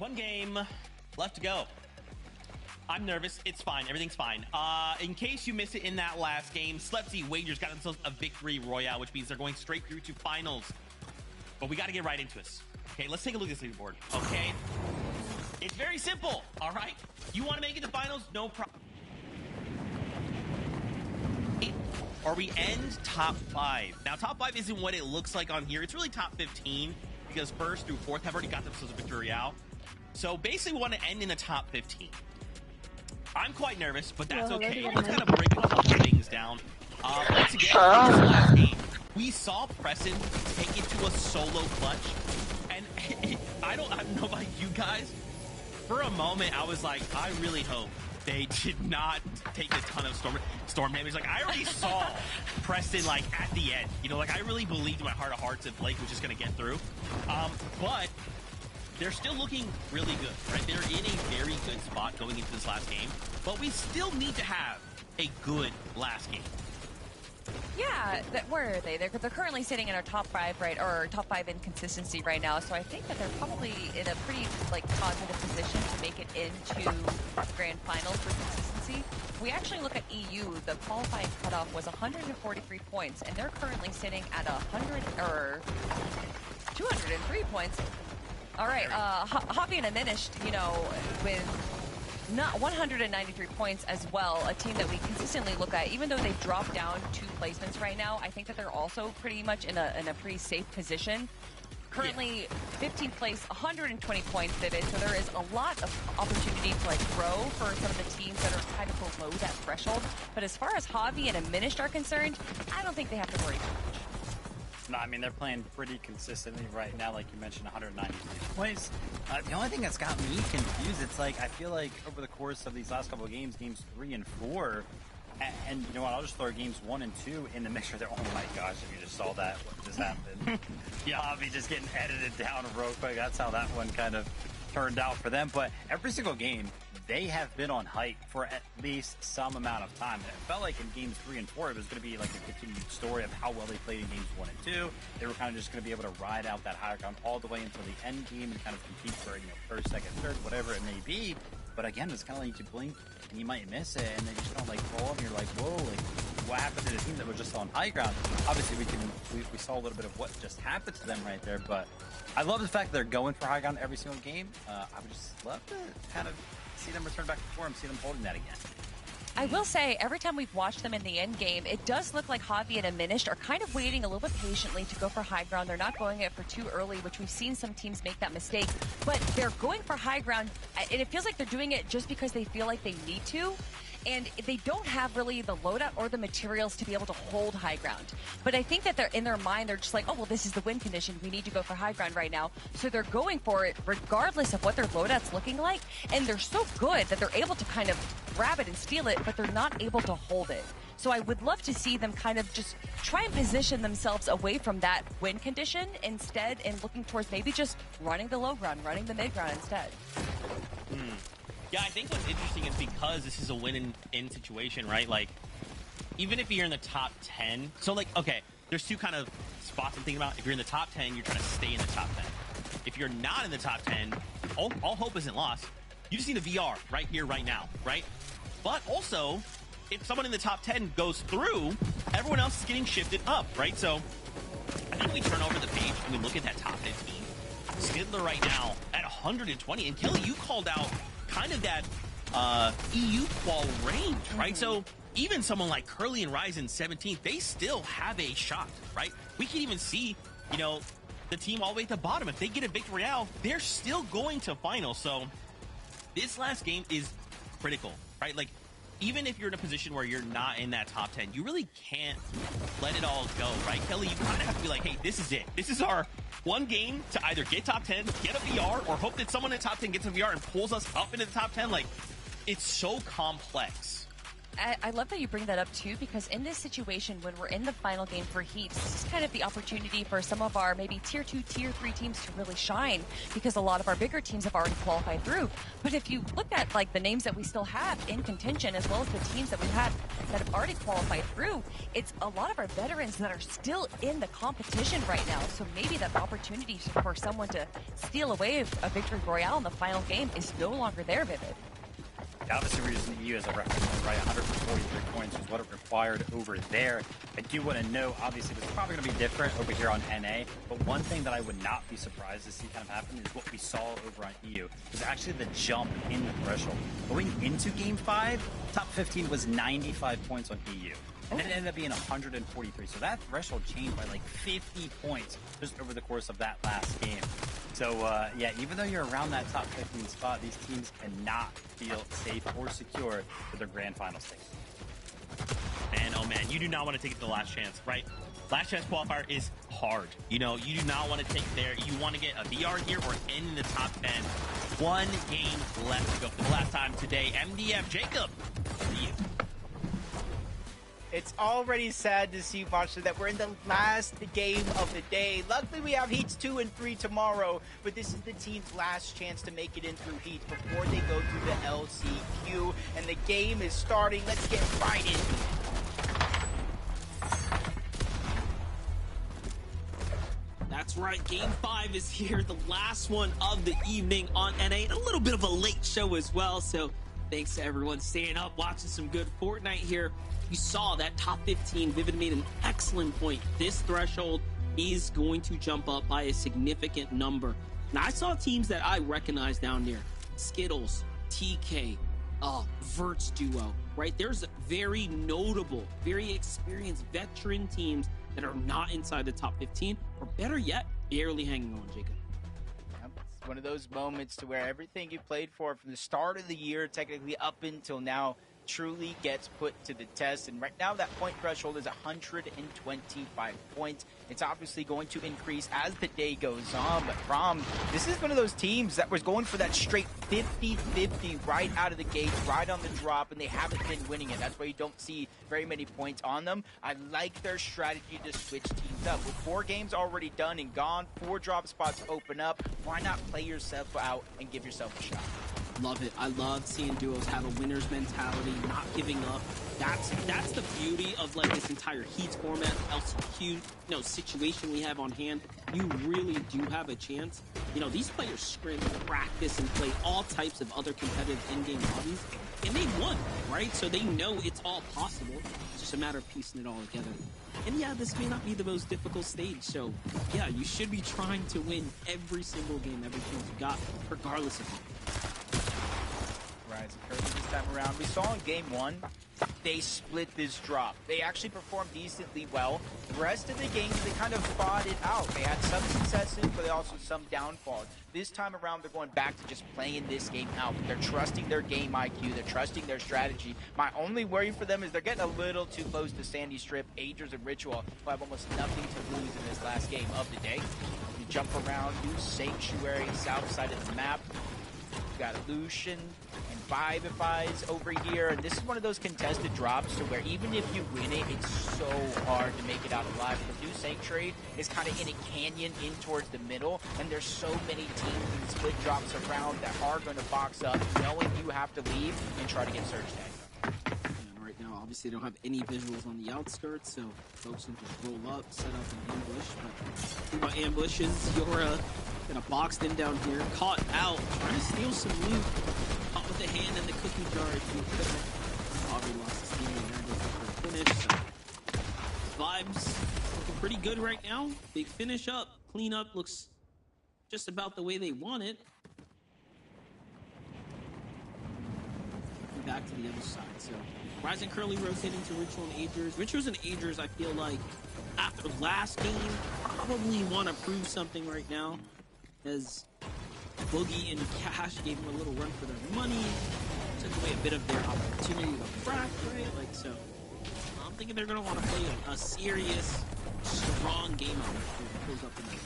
One game left to go. I'm nervous. It's fine. Everything's fine. In case you missed it in that last game, Slepsy Wagers got themselves a victory royale, which means they're going straight through to finals. But we got to get right into this. Okay, let's take a look at this leaderboard. Okay, it's very simple. All right, you want to make it to finals? No problem. Or we end top 5. Now, top 5 isn't what it looks like on here. It's really top 15 because first through fourth have already got themselves a victory royale. So basically, we want to end in the top 15. I'm quite nervous, but that's okay. Let's kind of break a couple things down. Once again, in this last game, we saw Preston take it to a solo clutch. And I don't know about you guys. For a moment, I was like, I really hope they did not take a ton of storm damage. Like, I already saw Preston, like, at the end. You know, like, I really believed in my heart of hearts that Blake was just going to get through. But they're still looking really good, right? They're in a very good spot going into this last game. But we still need to have a good last game. Yeah, where are they? They're currently sitting in our top 5, right, or top 5 in consistency right now. So I think that they're probably in a pretty positive position to make it into grand finals for consistency. We actually look at EU. The qualifying cutoff was 143 points, and they're currently sitting at 203 points. All right, Hoppy and Diminished, you know, with not 193 points as well, a team that we consistently look at, even though they've dropped down 2 placements right now. I think that they're also pretty much in a pretty safe position. Currently, 15th place, 120 points, Vivid, so there is a lot of opportunity to grow for some of the teams that are kind of below that threshold. But as far as Javi and Diminished are concerned, I don't think they have to worry too much. No, I mean, they're playing pretty consistently right now, like you mentioned, 193 points. The only thing that's got me confused, it's like, I feel like over the course of these last couple of games, games 3 and 4, and you know what, I'll just throw games 1 and 2 in the mixture there. Oh my gosh, if you just saw that, what just happened. Yeah, Javi just getting edited down real quick. That's how that one kind of turned out for them. But every single game, they have been on hype for at least some amount of time. And it felt like in games 3 and 4, it was going to be like a continued story of how well they played in games 1 and 2. They were kind of just going to be able to ride out that high ground all the way until the end game and kind of compete for, you know, first, second, third, whatever it may be. But again, it's kind of like you blink and you might miss it, and they just don't fall up, and you're like, whoa, what happened to the team that was just on high ground? Obviously, we saw a little bit of what just happened to them right there, but I love the fact that they're going for high ground every single game. I would just love to kind of see them return back to form, see them holding that again. I will say, every time we've watched them in the end game, it does look like Javi and Diminished are kind of waiting a little bit patiently to go for high ground. They're not going it for too early, which we've seen some teams make that mistake. But they're going for high ground, and it feels like they're doing it just because they feel like they need to. And they don't have really the loadout or the materials to be able to hold high ground. But I think that they're in their mind, they're just like, oh, well, this is the win condition. We need to go for high ground right now. So they're going for it regardless of what their loadout's looking like. And they're so good that they're able to kind of grab it and steal it, but they're not able to hold it. So I would love to see them kind of just try and position themselves away from that win condition instead, and looking towards maybe just running the low ground, running the mid ground instead. Yeah, I think what's interesting is because this is a win-in situation, right? Like, even if you're in the top 10, so like, okay, there's 2 kind of spots I'm thinking about. If you're in the top 10, you're trying to stay in the top 10. If you're not in the top 10, all hope isn't lost. You just need a VR right here, right now, right? But also, if someone in the top 10 goes through, everyone else is getting shifted up, right? So I think we turn over the page and we look at that top 15. Skidler right now at 120. And Kelly, you called out kind of that EU qual range, right? So even someone like Curly and Ryzen 17th, they still have a shot, right? We can even see, you know, the team all the way at the bottom. If they get a victory royale, they're still going to finals. So this last game is critical, right? Like, even if you're in a position where you're not in that top 10, you really can't let it all go, right? Kelly, you kind of have to be like, hey, this is it. This is our one game to either get top 10, get a VR, or hope that someone in the top 10 gets a VR and pulls us up into the top 10. Like, it's so complex I love that you bring that up too, because in this situation, when we're in the final game for Heat, this is kind of the opportunity for some of our maybe tier 2, tier 3 teams to really shine, because a lot of our bigger teams have already qualified through. But if you look at like the names that we still have in contention, as well as the teams that we've had that have already qualified through, it's a lot of our veterans that are still in the competition right now. So maybe that opportunity for someone to steal away a victory royale in the final game is no longer there, Vivid. Obviously, we're using the EU as a reference point, right? 143 points was what it required over there. I do want to know, obviously, this is probably going to be different over here on NA, but one thing that I would not be surprised to see kind of happen is what we saw over on EU. Was actually the jump in the threshold. Going into Game 5, top 15 was 95 points on EU. And it ended up being 143. So that threshold changed by like 50 points just over the course of that last game. So, yeah, even though you're around that top 15 spot, these teams cannot feel safe or secure for their grand final stage. And, oh, man, you do not want to take it to the last chance, right? Last chance qualifier is hard. You know, you do not want to take it there. You want to get a VR here or in the top 10. One game left to go for the last time today. MDF, Jacob, to you. It's already sad to see, Monster, that we're in the last game of the day. Luckily, we have Heats 2 and 3 tomorrow, but this is the team's last chance to make it in through Heats before they go through the LCQ, and the game is starting. Let's get right into it. That's right, Game 5 is here, the last one of the evening on NA. A little bit of a late show as well, so thanks to everyone staying up, watching some good Fortnite here. You saw that top 15. Vivid made an excellent point. This threshold is going to jump up by a significant number. Now, I saw teams that I recognize down there. Skittles, TK, Verts Duo, right? There's very notable, very experienced veteran teams that are not inside the top 15, or better yet, barely hanging on, Jacob. It's one of those moments to where everything you played for from the start of the year, technically up until now, truly gets put to the test. And right now that point threshold is 125 points. It's obviously going to increase as the day goes on, but Rom, this is one of those teams that was going for that straight 50-50 right out of the gate, right on the drop, and they haven't been winning it. That's why you don't see very many points on them. I like their strategy to switch teams up. With 4 games already done and gone, 4 drop spots open up, why not play yourself out and give yourself a shot? Love it. I love seeing duos have a winner's mentality, not giving up. That's the beauty of like this entire Heat format, LCQ, situation we have on hand. You really do have a chance. These players scrim, practice, and play all types of other competitive in-game hobbies, and they won, right? So they know it's all possible. It's just a matter of piecing it all together. And yeah, this may not be the most difficult stage, so yeah, you should be trying to win every single game, every chance you got, regardless of it. Rise and Curly this time around. We saw in game 1, they split this drop. They actually performed decently well. The rest of the games, they kind of fought it out. They had some successes, but also some downfalls. This time around, they're going back to just playing this game out. They're trusting their game IQ. They're trusting their strategy. My only worry for them is they're getting a little too close to Sandy Strip. Agers and Ritual will have almost nothing to lose in this last game of the day. You jump around, use Sanctuary, south side of the map. You got Lucian and Vivify's over here, and this is one of those contested drops to where even if you win it, it's so hard to make it out alive. The new Sanctuary is kind of in a canyon in towards the middle, and there's so many teams and split drops around that are going to box up, knowing you have to leave and try to get surge tagged. And right now, obviously, they don't have any visuals on the outskirts, so folks can just roll up, set up an ambush. But the thing about ambushes, you're gonna box them down here, caught out, trying to steal some loot, caught with the hand in the cookie jar if you could. Already lost his team and there for a finish. So vibes looking pretty good right now. Big finish up, clean up, looks just about the way they want it. And back to the other side. So Rise and Curly rotating to Ritual and Agers. Rituals and Agers, I feel like after last game, probably want to prove something right now. As Boogie and Cash gave them a little run for their money, took away a bit of their opportunity to frack, right? So I'm thinking they're going to want to play a serious, strong game out there to close up the night.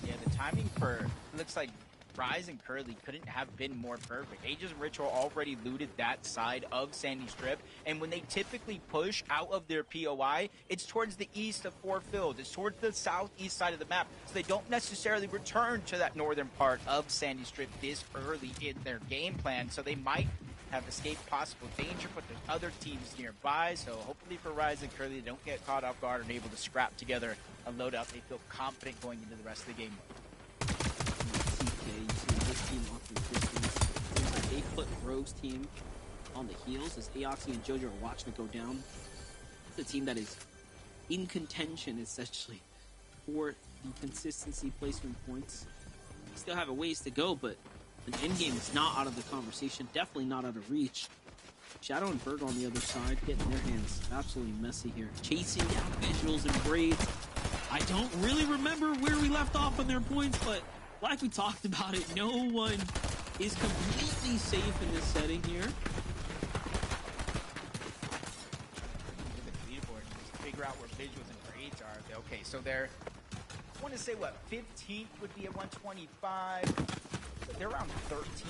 Yeah, the timing for, looks like Rise and Curly couldn't have been more perfect. Aegis and Ritual already looted that side of Sandy Strip, and when they typically push out of their POI, it's towards the east of Four Fields. It's towards the southeast side of the map, so they don't necessarily return to that northern part of Sandy Strip this early in their game plan, so they might have escaped possible danger, but there's other teams nearby, so hopefully for Rise and Curly, they don't get caught off guard and able to scrap together a loadout. They feel confident going into the rest of the game. TK, you see this team off the distance. Seems like they put Rogue's team on the heels as Aoxy and Jojo are watching it go down. It's a team that is in contention, essentially, for the consistency placement points. Still have a ways to go, but an endgame is not out of the conversation, definitely not out of reach. Shadow and Berg on the other side, getting their hands absolutely messy here. Chasing down visuals and braids. I don't really remember where we left off on their points, but like we talked about it, no one is completely safe in this setting here. Just figure out where visuals and braids are. Okay, so they're, I want to say what, 15th would be at 125. They're around 13th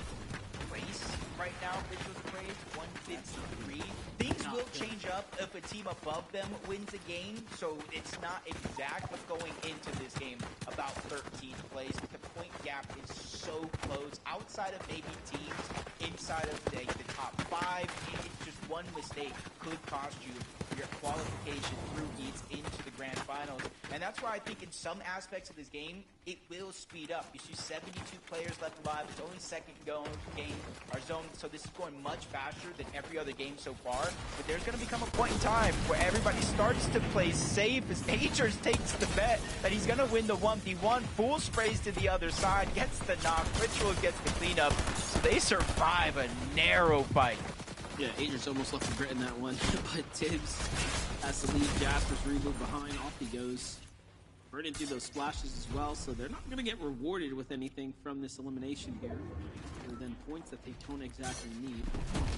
place right now, visuals and braids, 153. Things will change up if a team above them wins a game, so it's not exact, but going into this game, about 13th place. The point gap is so close. Outside of maybe teams inside of the top 5, it's just one mistake could cost you your qualification through heats into the grand finals. And that's why I think in some aspects of this game, it will speed up. You see 72 players left alive. It's only second game, our zone, so this is going much faster than every other game so far. But there's going to become a point in time where everybody starts to play safe as Agers takes the bet that he's going to win the 1v1. Fool sprays to the other side, gets the knock. Ritual gets the cleanup. So they survive a narrow fight. Yeah, Agers almost left the grit in that one, but Tibbs has to leave Jasper's reboot behind. Off he goes. Burning through those splashes as well, so they're not going to get rewarded with anything from this elimination here, other than points that they don't exactly need.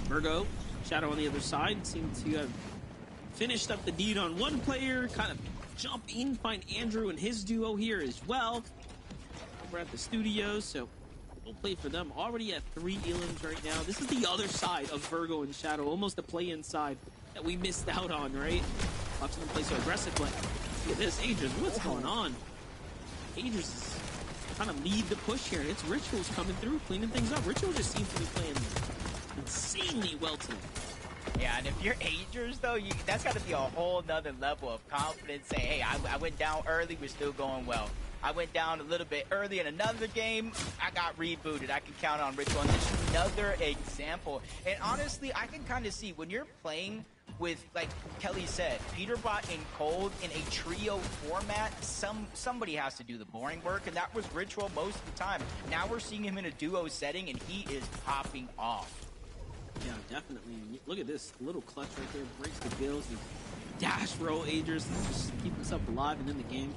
Virgo, Shadow on the other side, seem to have finished up the deed on one player, kind of jump in, find Andrew and his duo here as well. We're at the studios, so we'll play for them. Already at 3 elims right now. This is the other side of Virgo and Shadow, almost a play-in side that we missed out on, right? Watching them play so aggressive, but look at this, Agers, what's going on? Agers is trying to lead the push here, and it's Rituals coming through, cleaning things up. Ritual just seems to be playing insanely well today. Yeah, and if you're Agers, though, that's got to be a whole nother level of confidence. Say, hey, I went down early, we're still going well. I went down a little bit early in another game, I got rebooted. I can count on Ritual. And this is another example. And honestly, I can kind of see when you're playing with, like Kelly said, Peterbot and Cold in a trio format, somebody has to do the boring work, and that was Ritual most of the time. Now we're seeing him in a duo setting, and he is popping off. Yeah, definitely. Look at this little clutch right there, breaks the gills, and dash roll Agers, just keep himself alive and in the game.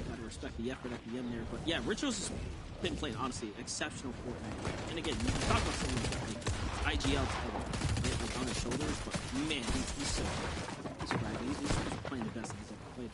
Gotta respect the effort at the end there, but yeah, Rituals has been playing, honestly, exceptional Fortnite. And again, you talk about someone like IGL like on his shoulders, but man, he's so good. He's bragging. He's playing the best he's ever played.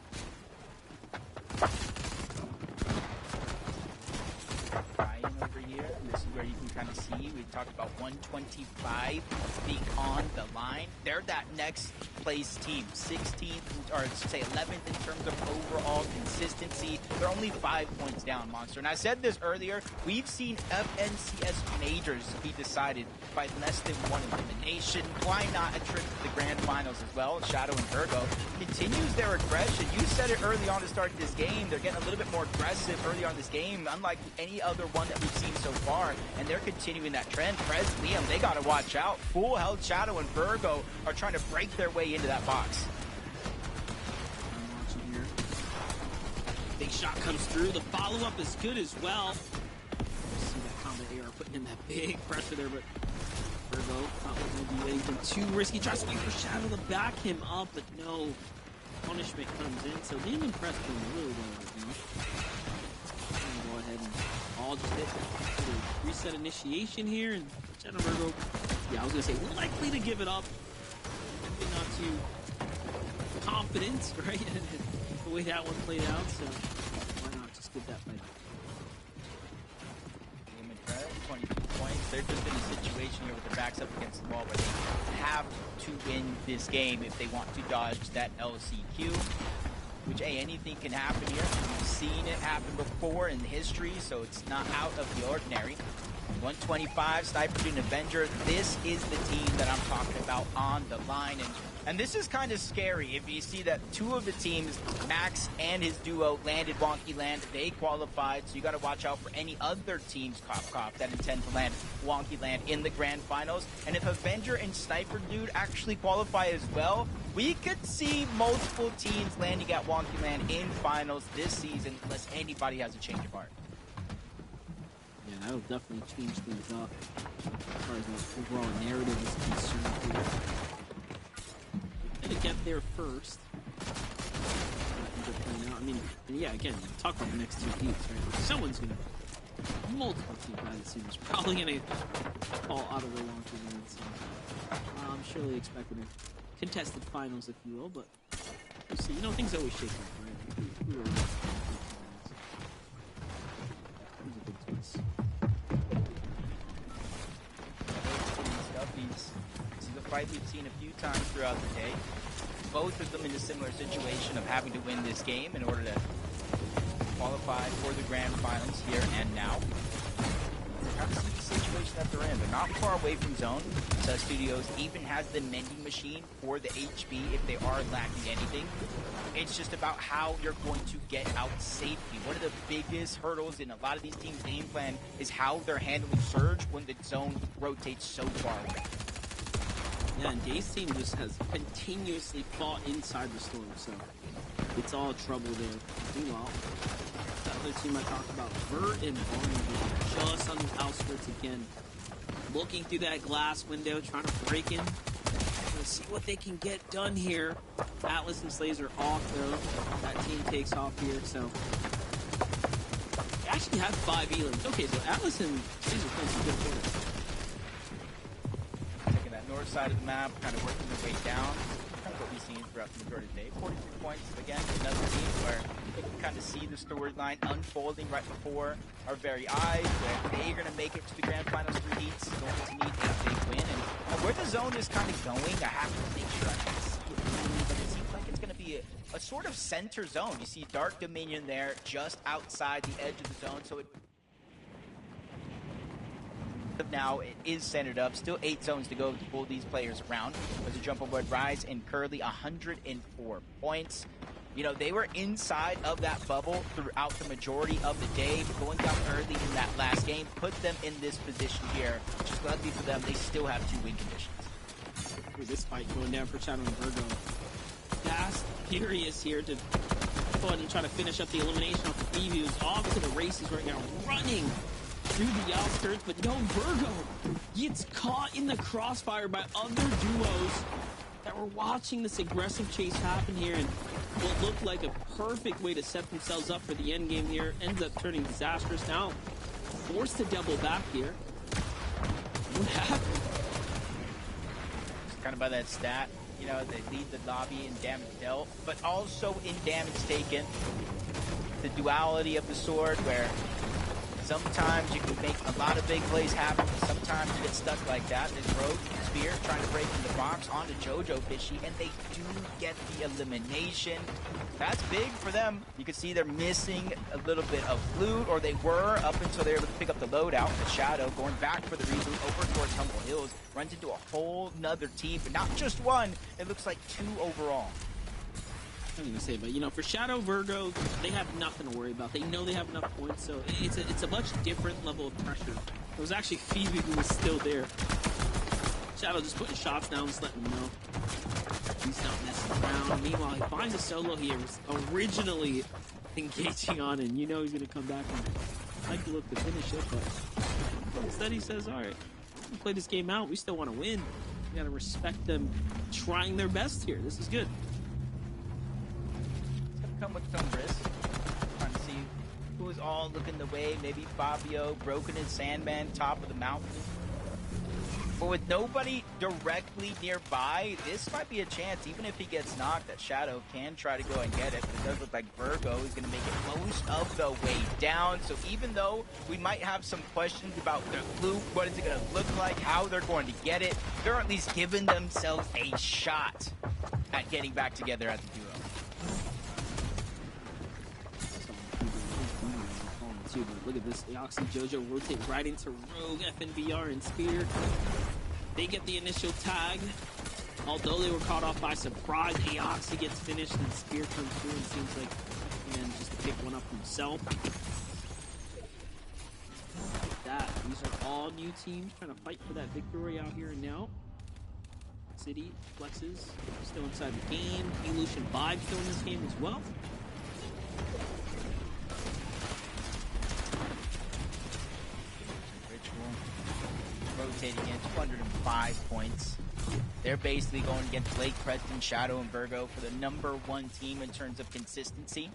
Ryan over here, this is where you can kind of see, we talked about 125 being on the line. They're that next place team, 16th, or say 11th in terms of overall consistency. They're only 5 points down, Monster. And I said this earlier, we've seen FNCS majors be decided by less than one elimination. Why not a trip to the grand finals as well? Shadow and Virgo continues their aggression. You said it early on to start this game. They're getting a little bit more aggressive early on this game, unlike any other one that we've seen so far, and they're continuing that trend. Prez, Liam, they got to watch out. Full health Shadow and Virgo are trying to break their way into that box. I'm watching here. Big shot comes through. The follow-up is good as well. See that combat AR putting in that big pressure there, but Virgo not looking to do anything too risky. Tries to wait for Shadow to back him up, but no. Punishment comes in, so Liam and Prez doing really well right now. Go ahead and all just hit reset initiation here, and Shadow Virgo, yeah, I was gonna say likely to give it up. Maybe not too confident, right? The way that one played out, so why not just get that fight? points. They're just in a situation here with their backs up against the wall where they have to win this game if they want to dodge that LCQ. Which, hey, anything can happen here. We've seen it happen before in history, so it's not out of the ordinary. 125, Sniper Dude and Avenger. This is the team that I'm talking about on the line. And this is kind of scary if you see that two of the teams, Max and his duo, landed Wonky Land. They qualified, so you got to watch out for any other teams, Cop, that intend to land Wonky Land in the grand finals. And if Avenger and Sniper Dude actually qualify as well, we could see multiple teams landing at Wonky Land in finals this season, unless anybody has a change of heart. Yeah, that'll definitely change things up as far as the overall narrative is concerned here. To get there first. I mean, yeah, again, talk about the next two teams, right? Someone's gonna, multiple teams, I assume, is probably gonna fall out of the Wonky Land. So I'm surely expecting a contested finals, if you will, but we'll see. You know, things always shake up, right? We were a good choice. This is a fight we've seen a few times throughout the day. Both of them in a similar situation of having to win this game in order to qualify for the grand finals here and now. Kind of see the situation that they're in. They're not far away from zone. Studios even has the mending machine for the HP if they are lacking anything. It's just about how you're going to get out safely. One of the biggest hurdles in a lot of these teams' game plan is how they're handling Surge when the zone rotates so far away. Yeah, and Day's team just has continuously fought inside the storm, so it's all trouble there. Meanwhile, the other team I talked about, Vert and Barney, just on the outskirts again. Looking through that glass window, trying to break in. Let's see what they can get done here. Atlas and Slays are off, though. That team takes off here, so... They actually have 5 elims. Okay, so Atlas and Slays are playing some good quarters. North side of the map, kind of working their way down. Kind of what we've seen throughout the majority of the day. 43 points again, another team where they can kind of see the storyline unfolding right before our very eyes, where they're going to make it to the grand finals through heats, going to need a big win. And where the zone is kind of going, I have to make sure I can see it, but it seems like it's going to be a sort of center zone. You see Dark Dominion there, just outside the edge of the zone, so it now it is centered up. Still 8 zones to go to pull these players around. As a jump on board Rise and Curly, 104 points. You know, they were inside of that bubble throughout the majority of the day. Going down early in that last game put them in this position here. Just luckily for them, they still have 2 win conditions. This fight going down for Shadow and Virgo. Fast, furious here to go ahead and try to finish up the elimination off the previews. Off to the races right now, running through the outskirts, but no, Virgo gets caught in the crossfire by other duos that were watching this aggressive chase happen here, and what looked like a perfect way to set themselves up for the end game here ends up turning disastrous. Now forced to double back here. What happened? Just kind of by that stat, you know, they lead the lobby in damage dealt, but also in damage taken. The duality of the sword, where sometimes you can make a lot of big plays happen, but sometimes you get stuck like that. There's Rogue, Spear, trying to break in the box onto Jojo Fishy, and they do get the elimination. That's big for them. You can see they're missing a little bit of loot, or they were up until they were able to pick up the loadout. The Shadow going back for the reboot over towards Humble Hills, runs into a whole nother team, but not just one. It looks like 2 overall. I was gonna say, but you know, for Shadow Virgo, they have nothing to worry about. They know they have enough points, so it's a much different level of pressure. It was actually Phoebe who was still there. Shadow just putting shots down, just letting him know he's not messing around. Meanwhile, he finds a solo he was originally engaging on, and you know he's gonna come back and like to look to finish it, but instead he says, "All right, we play this game out. We still want to win. We gotta respect them trying their best here. This is good." Come with some risk. Trying to see who is all looking the way. Maybe Fabio, Broken and Sandman, top of the mountain. But with nobody directly nearby, this might be a chance. Even if he gets knocked, that Shadow can try to go and get it. But it does look like Virgo is going to make it most of the way down. So even though we might have some questions about the loop, what is it going to look like, how they're going to get it, they're at least giving themselves a shot at getting back together as a duo. But look at this, Eoxy Jojo rotate right into Rogue, FNBR, and Spear. They get the initial tag. Although they were caught off by surprise, Eoxy gets finished and Spear comes through and seems like, man, just to pick one up himself. Like that, these are all new teams trying to fight for that victory out here and now. City, Flexes, still inside the game. Evolution Vibe still in this game as well. Rotating in 205 points. They're basically going against Blake, Preston, Shadow, and Virgo for the #1 team in terms of consistency.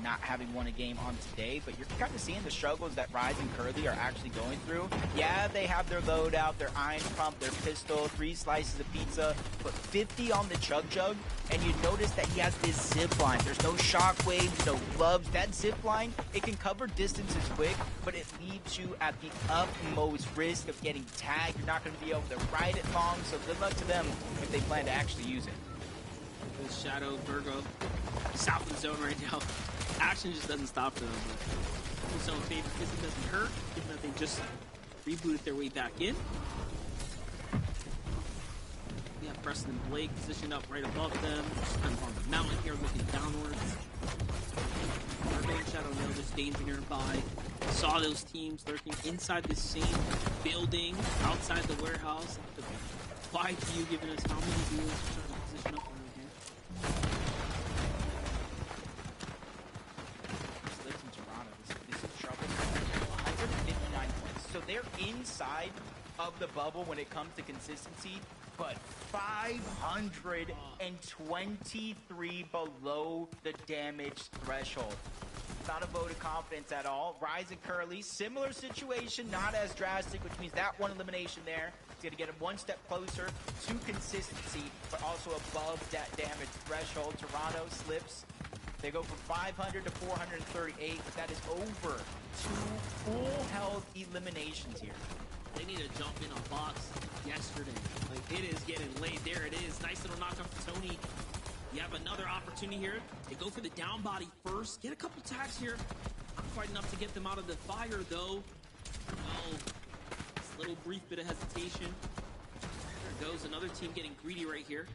Not having won a game on today, but you're kind of seeing the struggles that Rise and Curly are actually going through. Yeah, they have their loadout, their iron pump, their pistol, 3 slices of pizza, but 50 on the Chug Jug, and you notice that he has this zip line. There's no shockwaves, no gloves. That zip line, it can cover distances quick, but it leaves you at the utmost risk of getting tagged. You're not going to be able to ride it long, so good luck to them if they plan to actually use it. There's Shadow, Virgo, south of the zone right now. Action just doesn't stop them. But the zone favoritism doesn't hurt, given that they just rebooted their way back in. We have Preston and Blake positioned up right above them, just kind of on the mountain here, looking downwards. Virgo and Shadow know this danger nearby. Saw those teams lurking inside the same building, outside the warehouse. Wide view giving us how many viewers are trying to position up around here. So they're inside of the bubble when it comes to consistency, but 523 below the damage threshold. Not a vote of confidence at all. Rise and Curly, similar situation, not as drastic, which means that one elimination there is going to get him one step closer to consistency, but also above that damage threshold. Toronto slips. They go from 500 to 438, but that is over 2 full health eliminations here. They need to jump in on box yesterday. Like, it is getting late. There it is. Nice little knockout for Tony. You have another opportunity here. They go for the down body first. Get a couple tags here. Not quite enough to get them out of the fire, though. Oh, this little brief bit of hesitation. There goes another team getting greedy right here.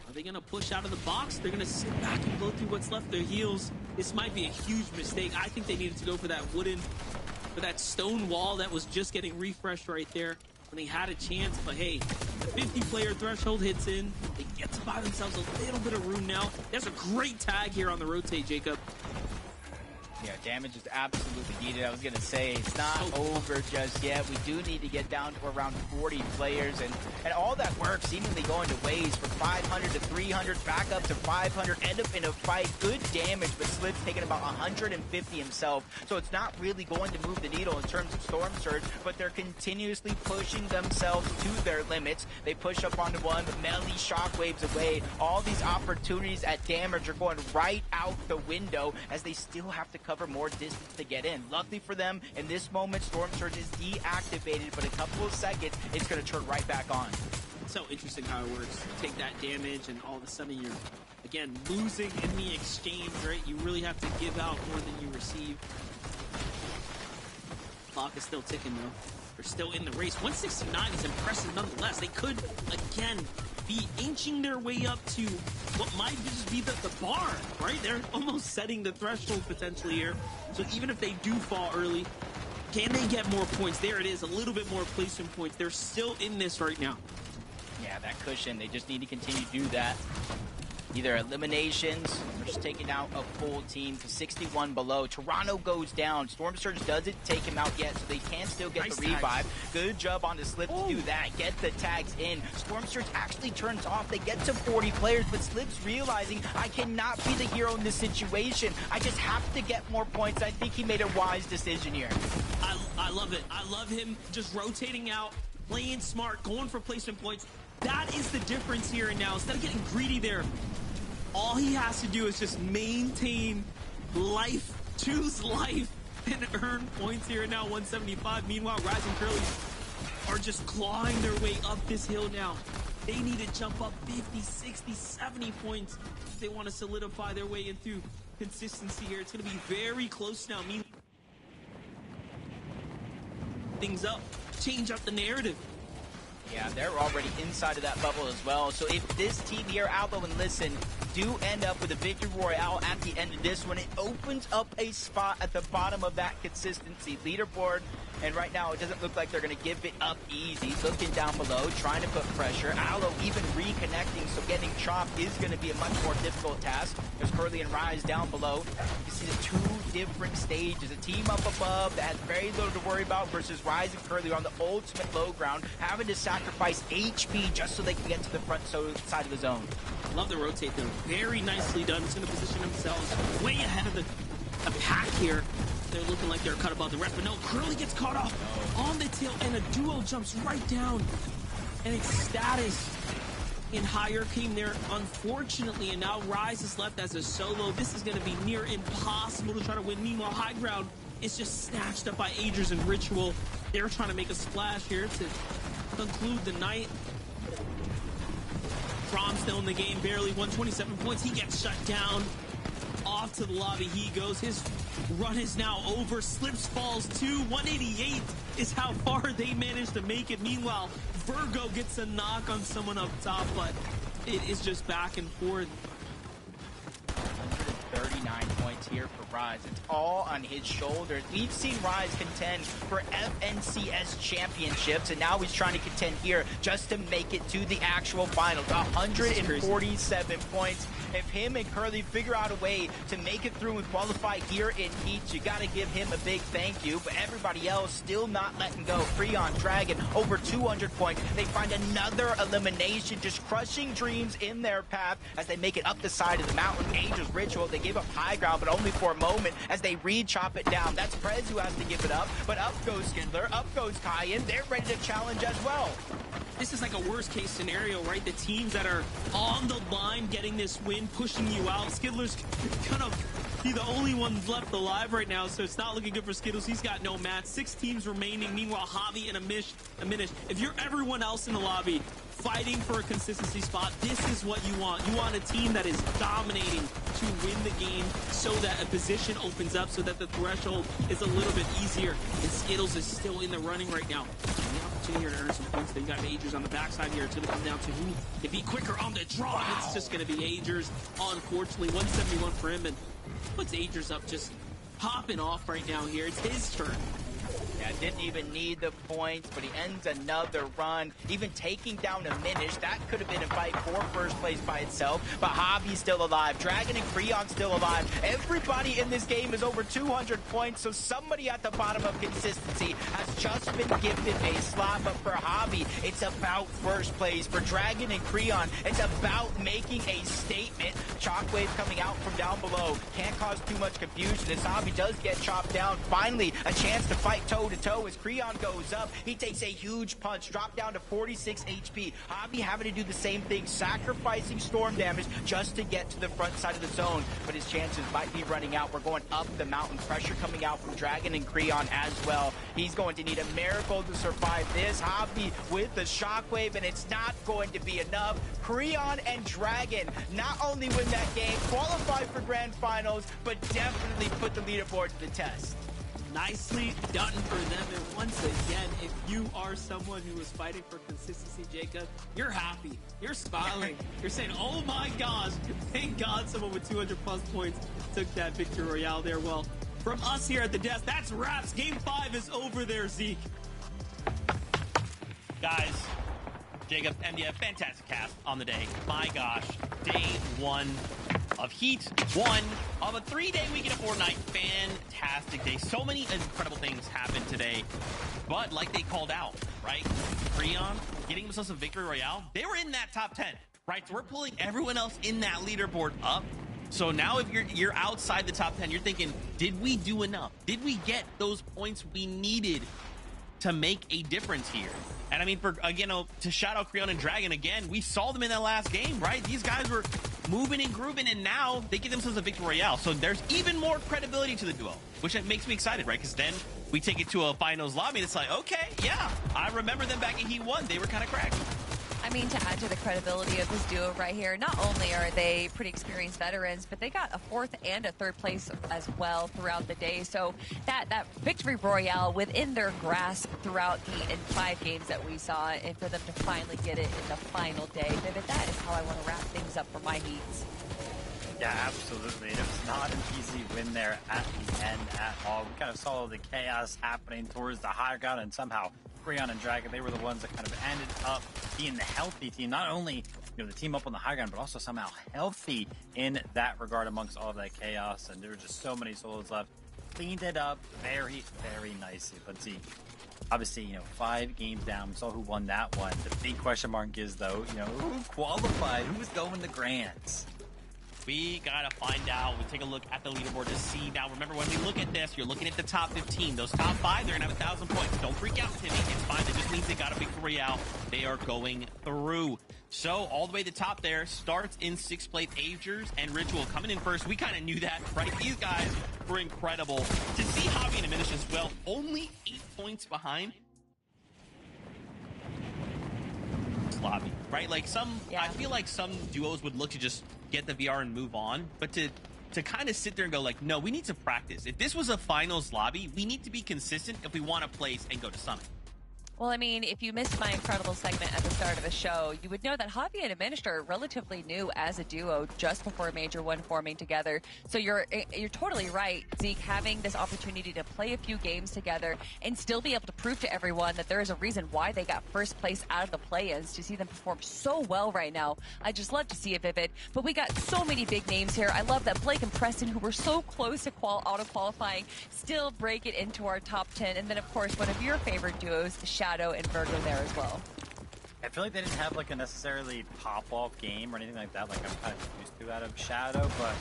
Are they going to push out of the box? They're going to sit back and blow through what's left of their heals. This might be a huge mistake. I think they needed to go for that for that stone wall that was just getting refreshed right there when they had a chance. But hey, the 50-player threshold hits in. They get to buy themselves a little bit of room now. There's a great tag here on the rotate, Jacob. Yeah, damage is absolutely needed. I was going to say, it's not over just yet. We do need to get down to around 40 players, and all that work seemingly going to waste from 500 to 300, back up to 500, end up in a fight. Good damage, but Slip's taking about 150 himself, so it's not really going to move the needle in terms of Storm Surge, but they're continuously pushing themselves to their limits. They push up onto one, but melee shockwaves away. All these opportunities at damage are going right out the window as they still have to cover more distance to get in. Luckily for them, in this moment, Storm Surge is deactivated, but a couple of seconds, it's going to turn right back on. It's so interesting how it works. You take that damage, and all of a sudden you're, again, losing in the exchange, right? You really have to give out more than you receive. Clock is still ticking, though. They're still in the race. 169 is impressive nonetheless. They could, again, be inching their way up to what might just be the bar, right? They're almost setting the threshold potentially here. So even if they do fall early, can they get more points? There it is, a little bit more placement points. They're still in this right now. Yeah, that cushion, they just need to continue to do that. either eliminations or just taking out a full team to 61 below. Toronto goes down. Storm Surge doesn't take him out yet, so they can still get Nice the revive. tags. Good job on the slip to do that. Get the tags in. Storm Surge actually turns off. They get to 40 players, but Slip's realizing I cannot be the hero in this situation. I just have to get more points. I think he made a wise decision here. I love it. I love him just rotating out, playing smart, going for placement points. That is the difference here and now. Instead of getting greedy there, all he has to do is just maintain life, choose life, and earn points here and now. 175. Meanwhile, Rise and Curly are just clawing their way up this hill now. They need to jump up 50, 60, 70 points if they want to solidify their way into consistency here. It's going to be very close now. Things up, change up the narrative. Yeah, they're already inside of that bubble as well. So if this team here, Albo and Listen, do end up with a victory royale at the end of this one, it opens up a spot at the bottom of that consistency leaderboard. And right now, it doesn't look like they're going to give it up easy. Looking down below, trying to put pressure. Allo even reconnecting, so getting chopped is going to be a much more difficult task. There's Curly and Rise down below. You see the two different stages. A team up above that has very little to worry about versus Rise and Curly on the ultimate low ground, having to sacrifice HP just so they can get to the front side of the zone. Love the rotate though. Very nicely done. It's going to position themselves way ahead of the pack here. They're looking like they're cut above the rest, but no, Curly gets caught off on the tail, and a duo jumps right down. And it's status in higher came there, unfortunately, and now Rise is left as a solo. This is going to be near impossible to try to win. Meanwhile, high ground is just snatched up by Agers and Ritual. They're trying to make a splash here to conclude the night. From still in the game, barely 127 points. He gets shut down. Off to the lobby he goes. His run is now over. Slips falls too. 188 is how far they managed to make it. Meanwhile, Virgo gets a knock on someone up top, but it is just back and forth. 39 points here for Rise. It's all on his shoulders. We've seen Rise contend for FNCS championships, and now he's trying to contend here just to make it to the actual finals. 147 points. If him and Curly figure out a way to make it through and qualify here in Heats, you got to give him a big thank you. But everybody else still not letting go. Freon, Dragon, over 200 points. They find another elimination, just crushing dreams in their path as they make it up the side of the mountain. Angels, Ritual, they give up high ground, but only for a moment as they re-chop it down. That's Prez who has to give it up, but up goes Skindler, up goes Kyan. They're ready to challenge as well. This is like a worst case scenario, right? The teams that are on the line getting this win, pushing you out. Skidler's gonna be the only one left alive right now, so it's not looking good for Skittles. He's got no match. 6 teams remaining. Meanwhile, Javi and Amish. If you're everyone else in the lobby fighting for a consistency spot, this is what you want. You want a team that is dominating to win the game so that a position opens up, so that the threshold is a little bit easier. And Skittles is still in the running right now. The opportunity here to earn some points. They got Agers on the backside here. It's going to come down to who can be quicker on the draw. Wow. It's just going to be Agers, unfortunately. 171 for him, and puts Agers up just popping off right now here. It's his turn. Yeah, didn't even need the points, but he ends another run. Even taking down a Minish, that could have been a fight for first place by itself. But Javi's still alive. Dragon and Creon still alive. Everybody in this game is over 200 points, so somebody at the bottom of consistency has just been gifted a slot. But for Javi, it's about first place. For Dragon and Creon, it's about making a statement. Shockwave coming out from down below. Can't cause too much confusion as Javi does get chopped down. Finally, a chance to fight toe-to-toe as Creon goes up. He takes a huge punch, dropped down to 46 HP. Javi having to do the same thing, sacrificing storm damage just to get to the front side of the zone. But his chances might be running out. We're going up the mountain. Pressure coming out from Dragon and Creon as well. He's going to need a miracle to survive this. Javi with the shockwave, and it's not going to be enough. Creon and Dragon not only win that game, qualify for grand finals, but definitely put the leaderboard to the test. Nicely done for them. And once again, if you are someone who is fighting for consistency, Jacob, you're happy. You're smiling. You're saying, oh my gosh, thank God someone with 200 plus points took that victory royale there. Well, from us here at the desk, that's wraps. Game 5 is over there, Zeke. Guys, Jacob, MDF, fantastic cast on the day. My gosh. day one of Heat, one of a 3-day weekend of Fortnite. Fantastic day. So many incredible things happened today, but like they called out, right? Creon getting themselves a victory royale. They were in that top 10, right? So we're pulling everyone else in that leaderboard up. So now if you're outside the top 10, you're thinking, did we do enough? Did we get those points we needed to make a difference here? And I mean, for again, to shout out Creon and Dragon again, we saw them in that last game, right? These guys were moving and grooving, and now they get themselves a victory royale. So there's even more credibility to the duo, which makes me excited, right? Because then we take it to a finals lobby, and it's like, okay, yeah, I remember them back in Heat 1. They were kind of cracked. I mean, to add to the credibility of this duo right here, not only are they pretty experienced veterans, but they got a 4th and a 3rd place as well throughout the day. So that victory royale within their grasp throughout the 5 games that we saw, and for them to finally get it in the final day. Vivid, that is how I want to wrap things up for my Heats. Yeah, absolutely. It was not an easy win there at the end at all. We kind of saw the chaos happening towards the high ground, and somehow Creon and Dragon, they were the ones that kind of ended up being the healthy team. Not only, the team up on the high ground, but also somehow healthy in that regard amongst all of that chaos. And there were just so many solos left. Cleaned it up very, very nicely. Let's see. Obviously, 5 games down. We saw who won that one. The big question mark is, though, who qualified? Who's going to Grands? We gotta find out. We take a look at the leaderboard to see. Now, remember, when we look at this, you're looking at the top 15. Those top 5, they're gonna have 1,000 points. Don't freak out, Timmy. It's fine. It just means they got a victory royale. They are going through. So, all the way to the top there starts in 6th place. Agers and Ritual coming in first. We kind of knew that, right? These guys were incredible. To see Javi and Diminish as well, only 8 points behind. Lobby, right? Like I feel like some duos would look to just get the VR and move on, but to kind of sit there and go like, no, we need to practice. If this was a finals lobby, we need to be consistent if we want to place and go to Summit. Well, I mean, if you missed my incredible segment at the start of the show, you would know that Javi and Administer are relatively new as a duo just before Major 1 forming together. So you're totally right, Zeke, having this opportunity to play a few games together and still be able to prove to everyone that there is a reason why they got 1st place out of the play-ins, to see them perform so well right now. I just love to see it, Vivid. But we got so many big names here. I love that Blake and Preston, who were so close to auto-qualifying, still break it into our top 10. And then, of course, one of your favorite duos, Shadow and Virgo there as well. I feel like they didn't have like a necessarily pop-off game or anything like that, like I'm kind of used to out of Shadow, but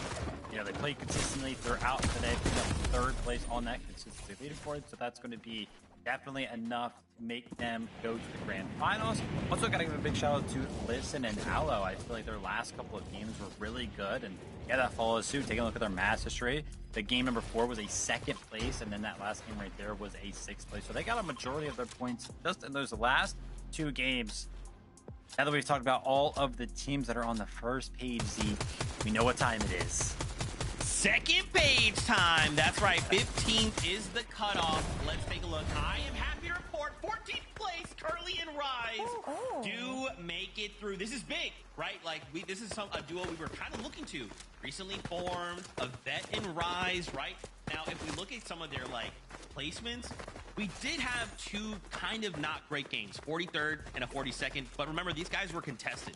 they played consistently throughout today, picking up 3rd place on that consistency leaderboard, so that's going to be definitely enough to make them go to the grand finals. Also got to give a big shout out to Listen and Aloe. I feel like their last couple of games were really good, and yeah, that follows suit. Taking a look at their match history, the game number 4 was a 2nd place, and then that last game right there was a 6th place. So they got a majority of their points just in those last 2 games. Now that we've talked about all of the teams that are on the first page, Z, we know what time it is. 2nd page time. That's right. 15th is the cutoff. Let's take a look. I am happy to report 14th place, Curly and Rise do make it through. This is big, right? Like this is a duo we were kind of looking to. Recently formed, a Vet and Rise, right? Now, if we look at some of their placements, we did have 2 kind of not great games, 43rd and a 42nd. But remember, these guys were contested.